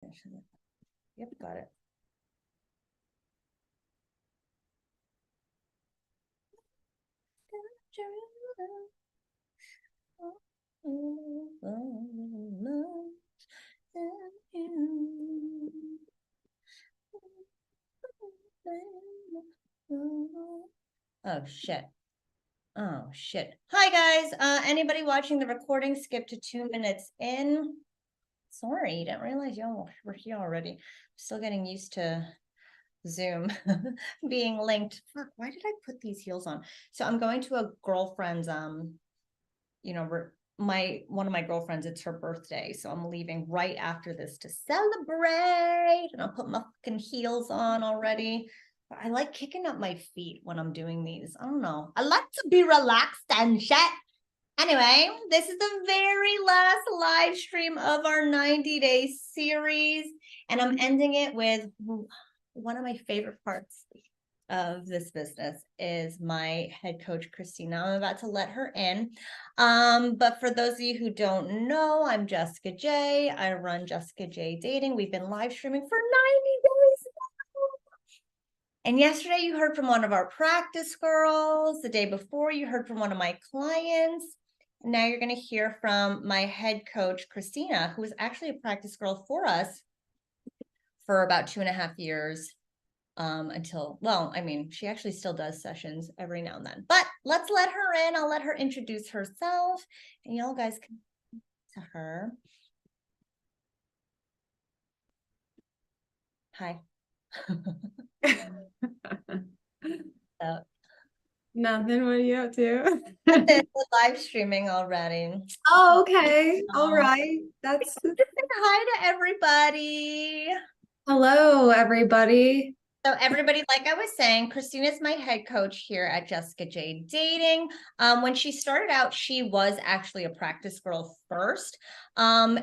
Yep, got it. Oh shit. Oh shit. Hi guys. Anybody watching the recording skip to 2 minutes in? Sorry, didn't realize y'all were here already. Still getting used to Zoom being linked. Fuck, why did I put these heels on? So I'm going to a girlfriend's you know, one of my girlfriends, it's her birthday. So I'm leaving right after this to celebrate. And I'll put my fucking heels on already. But I like kicking up my feet when I'm doing these. I don't know. I like to be relaxed and shit. Anyway, this is the very last live stream of our 90-day series. And I'm ending it with one of my favorite parts of this business is my head coach, Christina. I'm about to let her in. But for those of you who don't know, I'm Jessica J. I run Jessica J Dating. We've been live streaming for 90 days now. And yesterday you heard from one of our practice girls. The day before you heard from one of my clients. Now you're going to hear from my head coach, Christina, who was actually a practice girl for us for about 2.5 years. Until, well, I mean, she actually still does sessions every now and then, but let's let her in. I'll let her introduce herself and y'all guys can to her. Hi. Nothing. What are you up to? We're live streaming already. Oh, okay. All right. Just say hi to everybody. Hello, everybody. So everybody, like I was saying, Christina's my head coach here at Jessica J Dating. When she started out, she was actually a practice girl first. And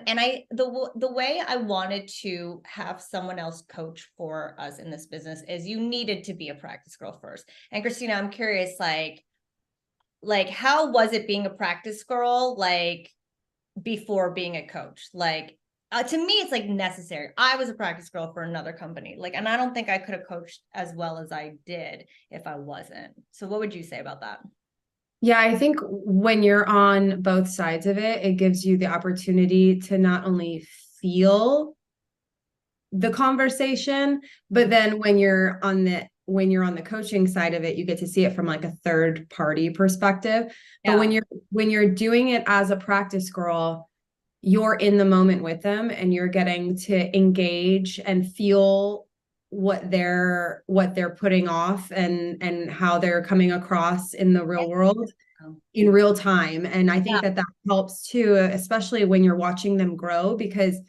the way I wanted to have someone else coach for us in this business is you needed to be a practice girl first. And Christina, I'm curious, like how was it being a practice girl, like before being a coach? Like to me, it's like necessary. I was a practice girl for another company, like, and I don't think I could have coached as well as I did if I wasn't. So what would you say about that? Yeah, I think when you're on both sides of it, it gives you the opportunity to not only feel the conversation, but then when you're on the coaching side of it, you get to see it from like a third party perspective. But Yeah. when you're doing it as a practice girl, you're in the moment with them and you're getting to engage and feel what they're putting off and how they're coming across in the real world in real time. And I think Yeah. that helps too, especially when you're watching them grow, because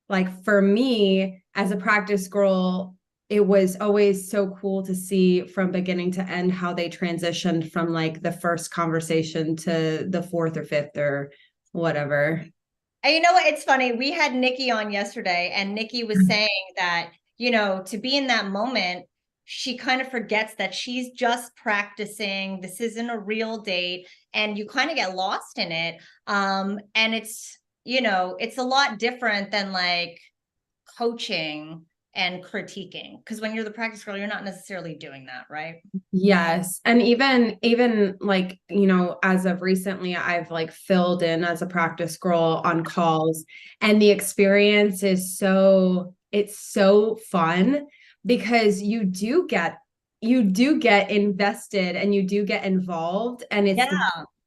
like for me as a practice girl, it was always so cool to see from beginning to end how they transitioned from like the first conversation to the fourth or fifth or whatever. And you know what? It's funny. We had Nikki on yesterday, and Nikki was saying that, you know, to be in that moment, she kind of forgets that she's just practicing. This isn't a real date, and you kind of get lost in it. And it's, you know, it's a lot different than like coaching and critiquing. Because when you're the practice girl, you're not necessarily doing that, right? Yes. And even like, as of recently, I've like filled in as a practice girl on calls, and the experience is it's so fun because you do get invested and you do get involved, and Yeah.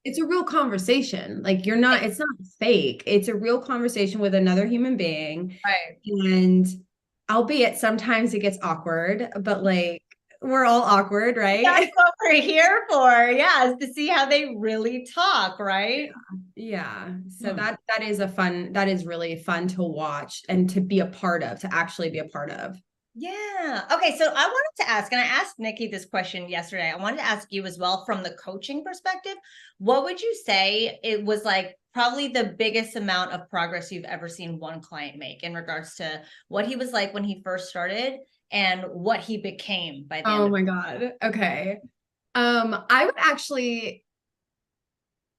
it's a real conversation. Like it's not fake. It's a real conversation with another human being. Right. And albeit sometimes it gets awkward, but like we're all awkward, That's right? what we're here for. Yeah, is to see how they really talk, right? Yeah. So that is really fun to watch and to be a part of, to actually be a part of. Yeah. Okay. So I wanted to ask, and I asked Nikki this question yesterday. I wanted to ask you as well from the coaching perspective. What would you say it was like probably the biggest amount of progress you've ever seen one client make in regards to what he was like when he first started and what he became by the end Oh of my God. Okay. I would actually,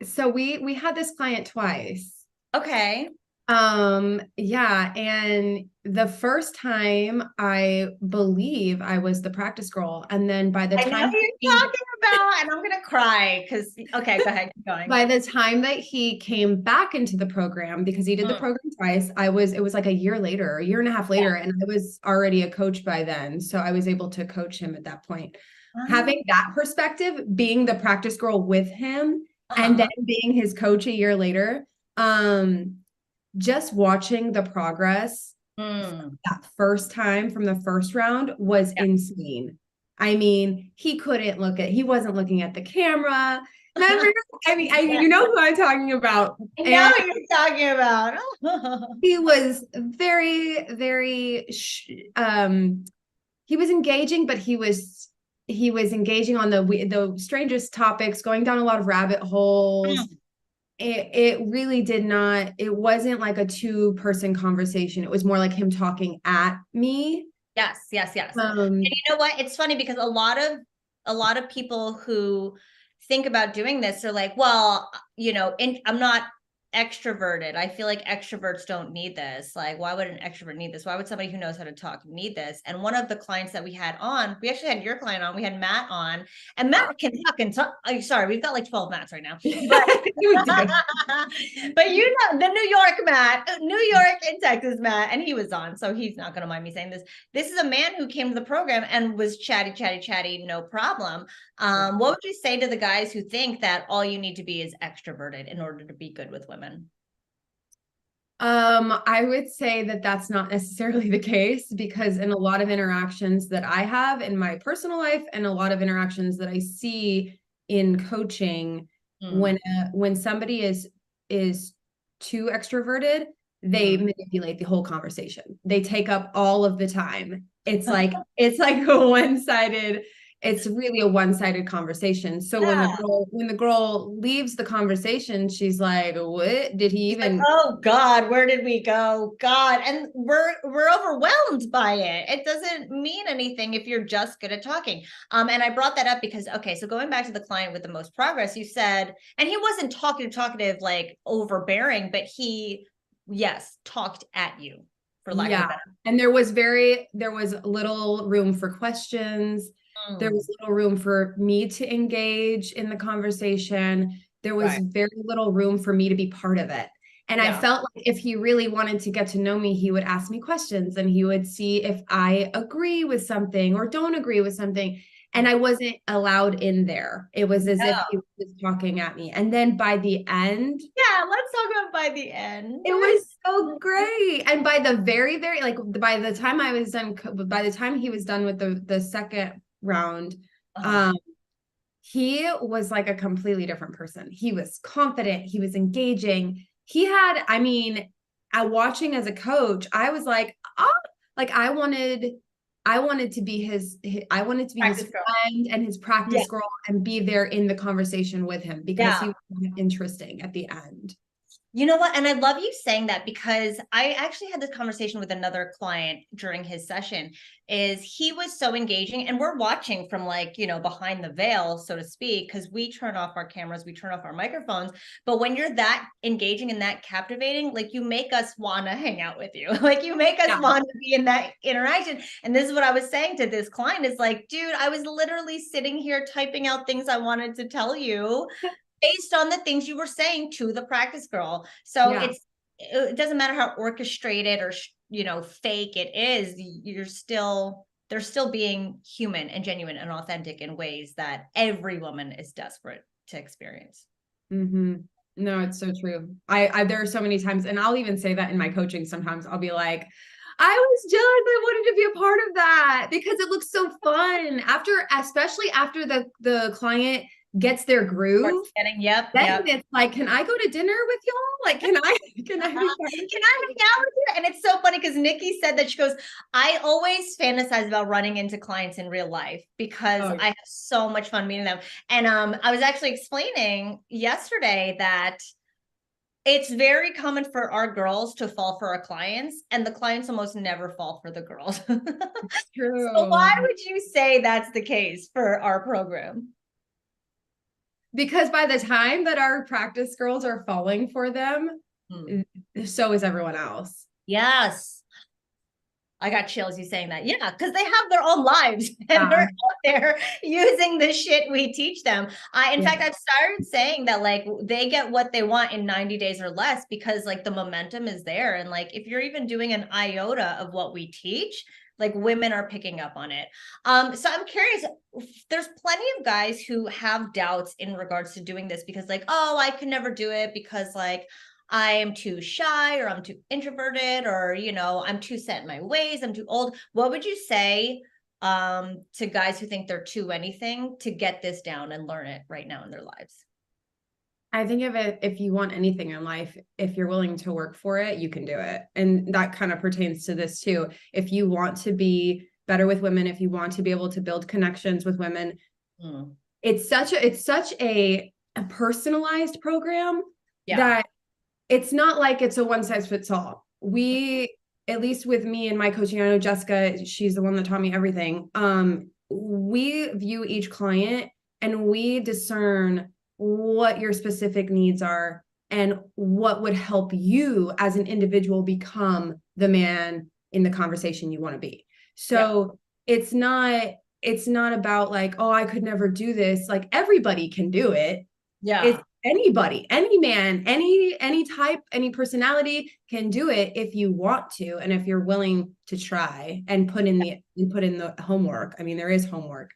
so we had this client twice. it? Okay. Yeah, and the first time I believe I was the practice girl, and then by the I know time who you're talking about, and I'm gonna cry because okay, go ahead, keep going. by the time that he came back into the program, because he did the Mm, program twice, it was like a year later, a year and a half yeah. later, and I was already a coach by then, so I was able to coach him at that point. Um, Having that perspective, being the practice girl with him, and then uh-huh. being his coach a year later, just watching the progress Mm, that first time from the first round was yeah. insane. I mean, he wasn't looking at the camera. Never, you know who I'm talking about. I know And what you're talking about. he was he was engaging, but he was engaging on the strangest topics, going down a lot of rabbit holes. Mm, It really did not, it wasn't like a two-person conversation. It was more like him talking at me. yes, yes, yes. And Um, you know what? It's funny because a lot of people who think about doing this are like, well, I'm not extroverted. I feel like extroverts don't need this. Like, why would an extrovert need this? Why would somebody who knows how to talk need this? And one of the clients that we had on, we actually had your client on, we had Matt on, and Matt can talk and talk. Oh, sorry, we've got like 12 Matts right now. But you do. but you know the New York Matt, New York and Texas Matt, and he was on, so he's not gonna mind me saying this. This is a man who came to the program and was chatty, chatty, chatty, no problem. What would you say to the guys who think that all you need to be is extroverted in order to be good with women? I would say that that's not necessarily the case, because in a lot of interactions that I have in my personal life and a lot of interactions that I see in coaching, Mm. when somebody is too extroverted, they Mhm. manipulate the whole conversation. They take up all of the time. It's like a one-sided, it's really a one-sided conversation. So Yeah. when the girl leaves the conversation, she's like, what did he He's like, even? oh God, where did we go? God. And we're overwhelmed by it. It doesn't mean anything if you're just good at talking. And I brought that up because okay, so going back to the client with the most progress, you said, and he wasn't talkative, like overbearing, but he, yes, talked at you, for lack of a Yeah. better. And there was little room for questions. There Mm, was little room for me to engage in the conversation. There was right. very little room for me to be part of it. And I Yeah. felt like if he really wanted to get to know me, he would ask me questions and he would see if I agree with something or don't agree with something. And I wasn't allowed in there. It was as if he was talking at me. And then by the end, Yeah, let's talk about by the end. it was so great. And by the very, like by the time I was done, by the time he was done with the second round, Uh-huh. um, he was like a completely different person. He was confident, he was engaging. He had, I mean, watching as a coach, I was like, oh, like I wanted to be I wanted to be his Practice girl. friend and his Yeah. practice girl and be there in the conversation with him because he Yeah. was interesting at the end. You know what? And I love you saying that because I actually had this conversation with another client during his session. Is he was so engaging, and we're watching from like, behind the veil, so to speak, because we turn off our cameras, we turn off our microphones. But when you're that engaging and that captivating, like you make us want to hang out with you. Like you make us Yeah. want to be in that interaction. And this is what I was saying to this client is like, dude, I was literally sitting here typing out things I wanted to tell you based on the things you were saying to the practice girl. So Yeah. it doesn't matter how orchestrated or fake it is, they're still being human and genuine and authentic in ways that every woman is desperate to experience. Mm-hmm. No, it's so true. There are so many times, and I'll even say that in my coaching sometimes. I'll be like, I was jealous. I wanted to be a part of that because it looks so fun. Especially after the client gets their groove, Yep, then yep. it's like, can I go to dinner with y'all? Like, can I Can I hang out with you? And it's so funny because Nikki said that she goes, I always fantasize about running into clients in real life because Oh, I have so much fun meeting them. And I was actually explaining yesterday that it's very common for our girls to fall for our clients, and the clients almost never fall for the girls. So true. why would you say that's the case for our program? Because by the time that our practice girls are falling for them, Hmm. so is everyone else. Yes. I got chills you saying that. Yeah, because they have their own lives and they're Yeah. out there using the shit we teach them. In Yeah. fact, I've started saying that like they get what they want in 90 days or less because like the momentum is there. And like if you're even doing an iota of what we teach, like women are picking up on it. So I'm curious, there's plenty of guys who have doubts in regards to doing this because like, oh, I could never do it because like I am too shy or I'm too introverted or, you know, I'm too set in my ways. I'm too old. What would you say to guys who think they're too anything to get this down and learn it right now in their lives? I think if you want anything in life, if you're willing to work for it, you can do it. And that kind of pertains to this too. If you want to be better with women, if you want to be able to build connections with women, it's such a personalized program that it's not like it's a one size fits all. We, at least with me and my coaching, I know Jessica, she's the one that taught me everything. We view each client and we discern what your specific needs are and what would help you as an individual become the man in the conversation you want to be. So it's not about like, oh, I could never do this. Like everybody can do it. It's anybody, any man, any type, any personality can do it if you want to and if you're willing to try and put in the homework. I mean, there is homework.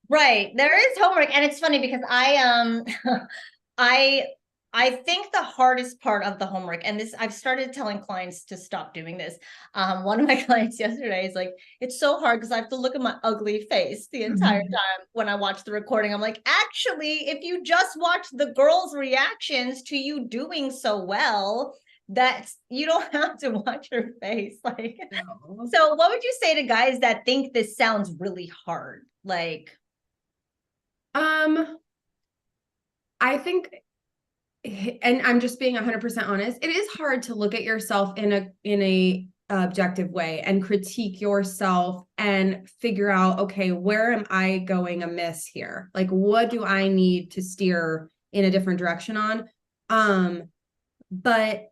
Right. There is homework. And it's funny because I I think the hardest part of the homework, and this I've started telling clients to stop doing this. One of my clients yesterday is like, it's so hard because I have to look at my ugly face the entire time when I watch the recording. I'm like, actually, if you just watch the girls' reactions to you doing so well, that you don't have to watch your face. Like, No. so what would you say to guys that think this sounds really hard? Like, I think, and I'm just being 100% honest, it is hard to look at yourself in a objective way and critique yourself and figure out, okay, where am I going amiss here? Like, what do I need to steer in a different direction on? But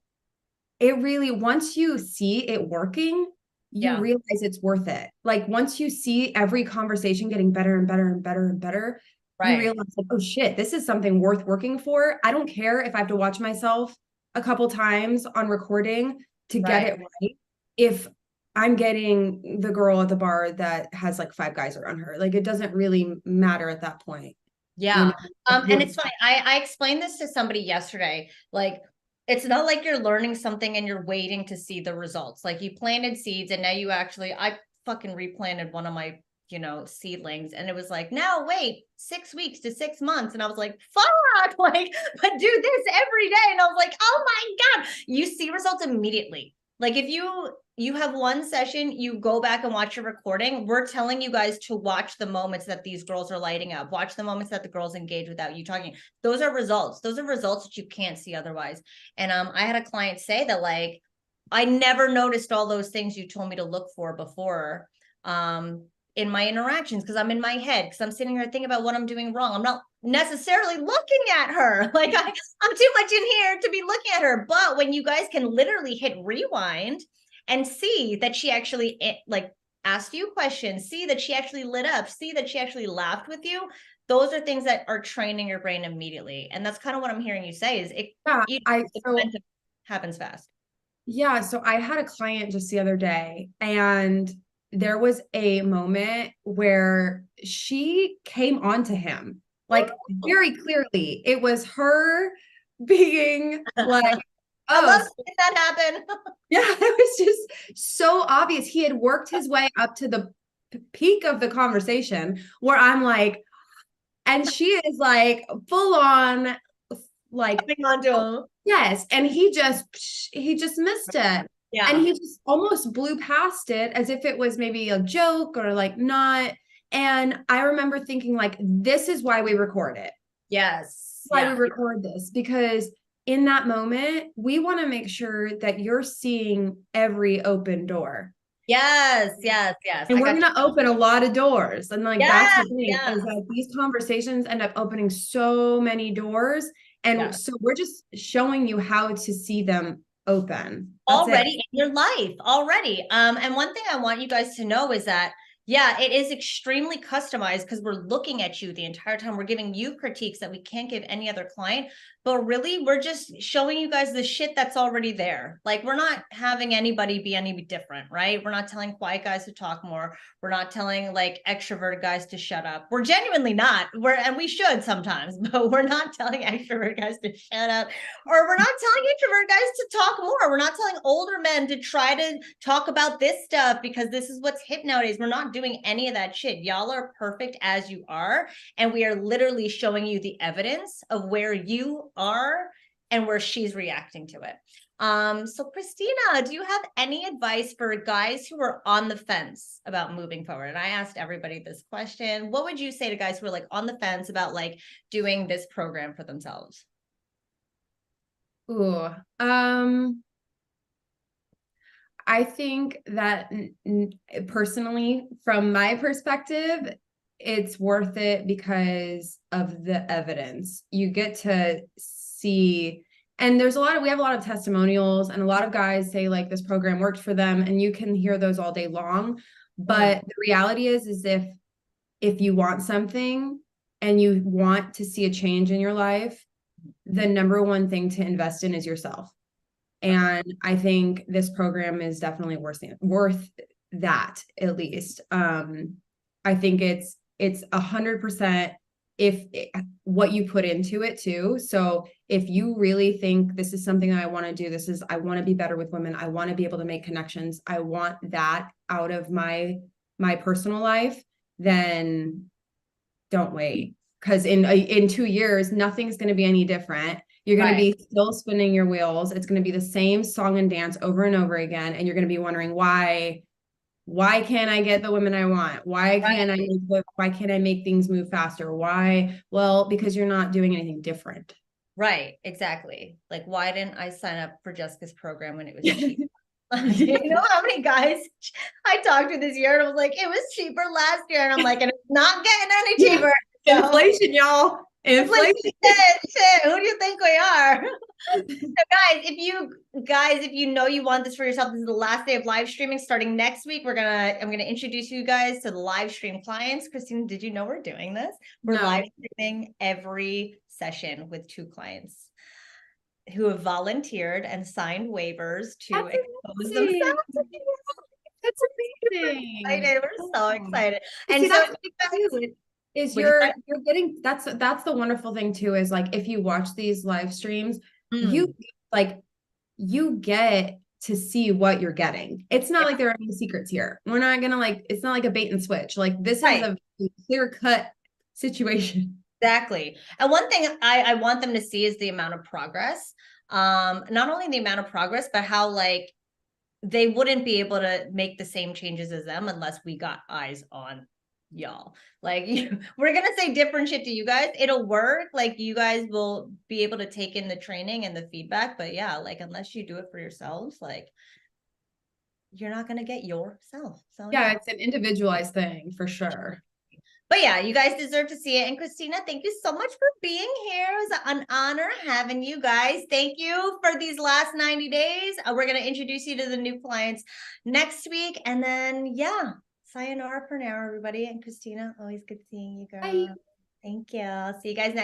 it really, once you see it working, you realize it's worth it. Like once you see every conversation getting better and better and better and better, you realize like, oh shit, this is something worth working for. I don't care if I have to watch myself a couple times on recording to get it right. If I'm getting the girl at the bar that has like 5 guys around her, like it doesn't really matter at that point. yeah. You know? And it's funny. I explained this to somebody yesterday. Like, it's not like you're learning something and you're waiting to see the results. Like you planted seeds and now you actually, I fucking replanted one of my, you know, seedlings and it was like, now wait 6 weeks to 6 months. And I was like, fuck, like, but do this every day. And I was like, oh my God, you see results immediately. Like if you have one session, you go back and watch your recording. We're telling you guys to watch the moments that these girls are lighting up. Watch the moments that the girls engage without you talking. Those are results. Those are results that you can't see otherwise. And I had a client say that like, I never noticed all those things you told me to look for before in my interactions because I'm in my head because I'm sitting here thinking about what I'm doing wrong. I'm not necessarily looking at her. Like I'm too much in here to be looking at her. But when you guys can literally hit rewind and see that she actually like asked you questions, see that she actually lit up, see that she actually laughed with you. Those are things that are training your brain immediately. And that's kind of what I'm hearing you say is it happens fast. Yeah, so I had a client just the other day and there was a moment where she came on to him like very clearly. It was her being like, I love oh, seeing that happen. yeah, it was just so obvious. He had worked his way up to the peak of the conversation where I'm like, and she is like full on like On to him. yes, and he just missed it. Yeah. And he just almost blew past it as if it was maybe a joke or like not. And I remember thinking like, this is why we record it. Yes. Why we record this, because in that moment, we want to make sure that you're seeing every open door. Yes. And we're going to open a lot of doors. And like, that's the thing yes. is that these conversations end up opening so many doors. And so we're just showing you how to see them open. That's Already it. in your life already. And one thing I want you guys to know is that, yeah, it is extremely customized because we're looking at you the entire time. We're giving you critiques that we can't give any other client, but really we're just showing you guys the shit that's already there. Like, we're not having anybody be any different, right? We're not telling quiet guys to talk more. We're not telling like extrovert guys to shut up. We're genuinely not. And we should sometimes, but we're not telling extrovert guys to shut up, or we're not telling introvert guys to talk more. We're not telling older men to try to talk about this stuff because this is what's hip nowadays. We're not doing any of that shit. Y'all are perfect as you are. And we are literally showing you the evidence of where you are and where she's reacting to it. So Christina, do you have any advice for guys who are on the fence about moving forward? And I asked everybody this question. What would you say to guys who are like on the fence about like doing this program for themselves? Ooh, I think that personally, from my perspective, it's worth it because of the evidence. You get to see, and we have a lot of testimonials, and a lot of guys say like this program worked for them, and you can hear those all day long. But the reality is if you want something and you want to see a change in your life, the number one thing to invest in is yourself. And I think this program is definitely worth that, at least. I think it's 100% what you put into it too. So if you really think this is something that I want to do, I want to be better with women. I want to be able to make connections. I want that out of my personal life, then don't wait. Because in 2 years, nothing's going to be any different. You're going to be still spinning your wheels. It's going to be the same song and dance over and over again. And you're going to be wondering why can't I get the women I want? Why can't I make things move faster? Why? Well, because you're not doing anything different. Right, exactly. Like, why didn't I sign up for Jessica's program when it was cheap? You know how many guys I talked to this year and I was like, it was cheaper last year. And I'm like, and it's not getting any cheaper. So, inflation, y'all. Inflation. Shit, who do you think we are? So if you know you want this for yourself, this is the last day of live streaming. Starting next week, I'm gonna introduce you guys to the live stream clients. Christina, did you know we're doing this? We're live streaming every session with 2 clients who have volunteered and signed waivers to expose themselves. That's amazing. We're so excited. And see, so you're getting, that's the wonderful thing too, is like, if you watch these live streams, you get to see what you're getting. It's not like there are any secrets here. We're not gonna it's not like a bait and switch. Like, this is a clear cut situation. Exactly. And one thing I want them to see is the amount of progress. Not only the amount of progress, but how like they wouldn't be able to make the same changes as them unless we got eyes on y'all. Like, we're gonna say different shit to you guys. It'll work. Like, you guys will be able to take in the training and the feedback. But yeah, like, unless you do it for yourselves, like, you're not gonna get yourself. So yeah, it's an individualized thing for sure. But yeah, you guys deserve to see it. And Christina, thank you so much for being here. It was an honor having you guys. Thank you for these last 90 days. We're going to introduce you to the new clients next week. And then, yeah, sayonara for now, everybody. And Christina, always good seeing you, girl. Bye. Thank you. See you guys next